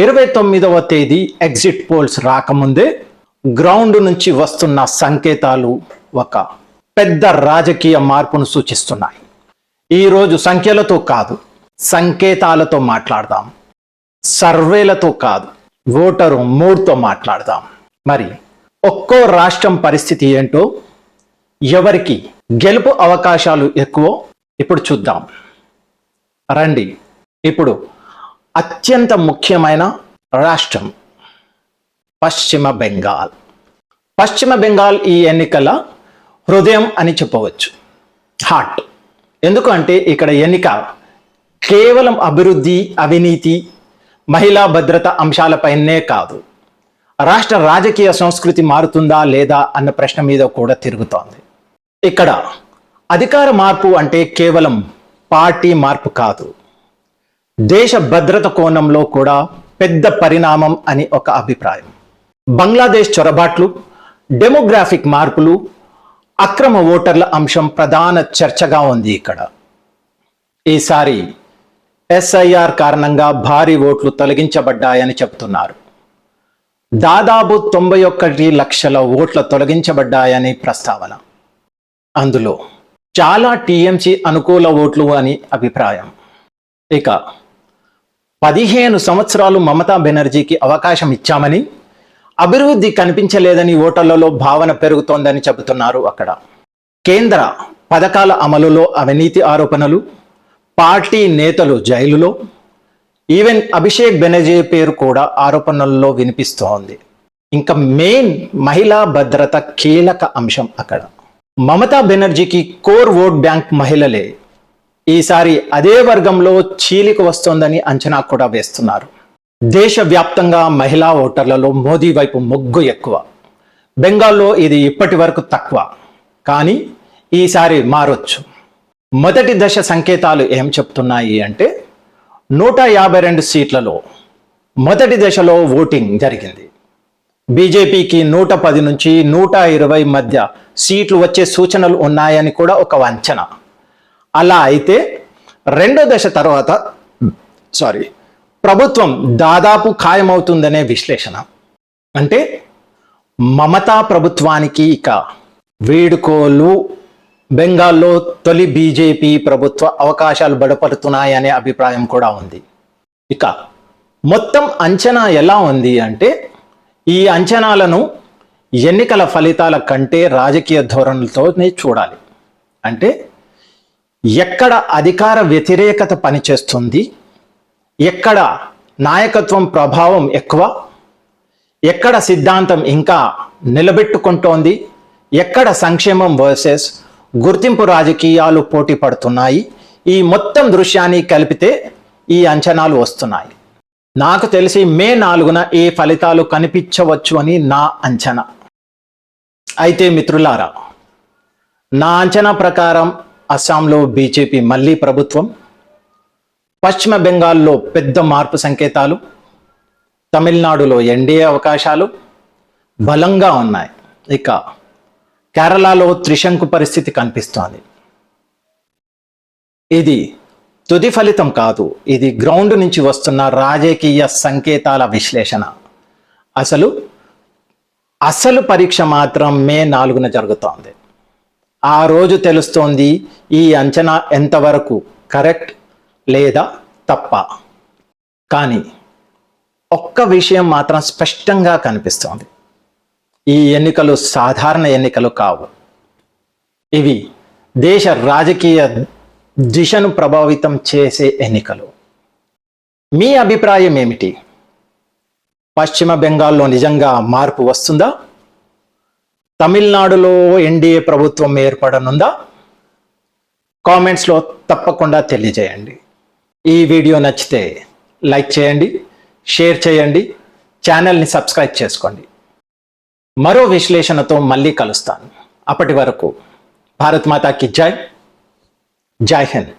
29వ తేదీ exit polls రాకముందే ground నుంచి వస్తున్న సంకేతాలు ఒక పెద్ద రాజకీయ మార్పును సూచిస్తున్నాయి. ఈరోజు సంఖ్యలతో కాదు, సంకేతాలతో మాట్లాడదాం. సర్వేలతో కాదు, ఓటరు మూడ్తో మాట్లాడదాం. మరి ఒక్కో రాష్ట్రం పరిస్థితి ఏంటో, ఎవరికి గెలుపు అవకాశాలు ఎక్కువో ఇప్పుడు చూద్దాం. రండి. ఇప్పుడు అత్యంత ముఖ్యమైన రాష్ట్రం పశ్చిమ బెంగాల్. పశ్చిమ బెంగాల్ ఈ ఎన్నికల హృదయం అని చెప్పవచ్చు, హార్ట్. ఎందుకంటే ఇక్కడ ఎన్నిక కేవలం అభివృద్ధి, అవినీతి, మహిళా భద్రత అంశాలపైనే కాదు, రాష్ట్ర రాజకీయ సంస్కృతి మారుతుందా లేదా అన్న ప్రశ్న మీద కూడా తిరుగుతోంది. ఇక్కడ అధికార మార్పు అంటే కేవలం పార్టీ మార్పు కాదు, దేశ భద్రత కోణంలో కూడా పెద్ద పరిణామం అని ఒక అభిప్రాయం. బంగ్లాదేశ్ చొరబాట్లు, డెమోగ్రాఫిక్ మార్పులు, అక్రమ ఓటర్ల అంశం ప్రధాన చర్చగా ఉంది ఇక్కడ. ఈసారి ఎస్ఐఆర్ కారణంగా భారీ ఓట్లు తొలగించబడ్డాయని చెబుతున్నారు. దాదాపు 91 లక్షల ఓట్ల తొలగించబడ్డాయని ప్రస్తావన. అందులో చాలా టీఎంసీ అనుకూల ఓట్లు అని అభిప్రాయం. ఇక 15 సంవత్సరాలు మమతా బెనర్జీకి అవకాశం ఇచ్చామని, అభివృద్ధి కనిపించలేదని ఓటర్లలో భావన పెరుగుతోందని చెబుతున్నారు అక్కడ. కేంద్ర పథకాల అమలులో అవినీతి ఆరోపణలు, పార్టీ నేతలు జైలులో, ఈవెన్ అభిషేక్ బెనర్జీ పేరు కూడా ఆరోపణల్లో వినిపిస్తోంది. ఇంకా మెయిన్ మహిళా భద్రత కీలక అంశం అక్కడ. మమతా బెనర్జీకి కోర్ ఓట్ బ్యాంక్ మహిళలే. ఈసారి అదే వర్గంలో చీలిక వస్తోందని అంచనా కూడా వేస్తున్నారు. దేశవ్యాప్తంగా మహిళా ఓటర్లలో మోదీ వైపు మొగ్గు ఎక్కువ. బెంగాల్లో ఇది ఇప్పటి వరకు తక్కువ, కానీ ఈసారి మారొచ్చు. మొదటి దశ సంకేతాలు ఏం చెప్తున్నాయి అంటే, 152 సీట్లలో మొదటి దశలో ఓటింగ్ జరిగింది. బీజేపీకి 110 నుంచి 120 మధ్య సీట్లు వచ్చే సూచనలు ఉన్నాయని కూడా ఒక అంచనా. అలా అయితే రెండో దశ తర్వాత ప్రభుత్వం దాదాపు ఖాయమవుతుందనే విశ్లేషణ. అంటే మమతా ప్రభుత్వానికి ఇక వీడుకోలు. బెంగాల్లో తొలి బీజేపీ ప్రభుత్వ అవకాశాలు బలపడుతున్నాయనే అభిప్రాయం కూడా ఉంది. ఇక మొత్తం అంచనా ఎలా ఉంది అంటే, ఈ అంచనాలను ఎన్నికల ఫలితాల కంటే రాజకీయ ధోరణులతోనే చూడాలి. అంటే ఎక్కడ అధికార వ్యతిరేకత పనిచేస్తుంది, ఎక్కడ నాయకత్వం ప్రభావం ఎక్కువ, ఎక్కడ సిద్ధాంతం ఇంకా నిలబెట్టుకుంటోంది, ఎక్కడ సంక్షేమం వర్సెస్ గుర్తింపు రాజకీయాలు పోటీ పడుతున్నాయి, ఈ మొత్తం దృశ్యాన్ని కలిపితే ఈ అంచనాలు వస్తున్నాయి. నాకు తెలిసి మే 4న ఈ ఫలితాలు కనిపించవచ్చు అని నా అంచనా. అయితే మిత్రులారా, నా అంచనా ప్రకారం అస్సాంలో బీజేపీ మళ్ళీ ప్రభుత్వం, పశ్చిమ బెంగాల్లో పెద్ద మార్పు సంకేతాలు, తమిళనాడులో ఎన్డీఏ అవకాశాలు బలంగా ఉన్నాయి. ఇక కేరళలో త్రిశంకు పరిస్థితి కనిపిస్తోంది. ఇది తుది ఫలితం కాదు, ఇది గ్రౌండ్ నుంచి వస్తున్న రాజకీయ సంకేతాల విశ్లేషణ. అసలు పరీక్ష మాత్రం మే 4న జరుగుతోంది. ఆ రోజు తెలుస్తోంది ఈ అంచనా ఎంతవరకు కరెక్ట్ లేదా తప్ప. కానీ ఒక్క విషయం మాత్రం స్పష్టంగా కనిపిస్తోంది, ఈ ఎన్నికలు సాధారణ ఎన్నికలు కావు. ఇవి దేశ రాజకీయ దిశను ప్రభావితం చేసే ఎన్నికలు. మీ అభిప్రాయం ఏమిటి? పశ్చిమ బెంగాల్లో నిజంగా మార్పు వస్తుందా? తమిళనాడులో ఎన్డీఏ ప్రభుత్వం ఏర్పడనుందా? కామెంట్స్లో తప్పకుండా తెలియజేయండి. ఈ వీడియో నచ్చితే లైక్ చేయండి, షేర్ చేయండి, ఛానల్ని సబ్స్క్రైబ్ చేసుకోండి. మరో విశ్లేషణతో మళ్ళీ కలుస్తాను. అప్పటి వరకు భారత్ మాతాకి జై. జై హింద్.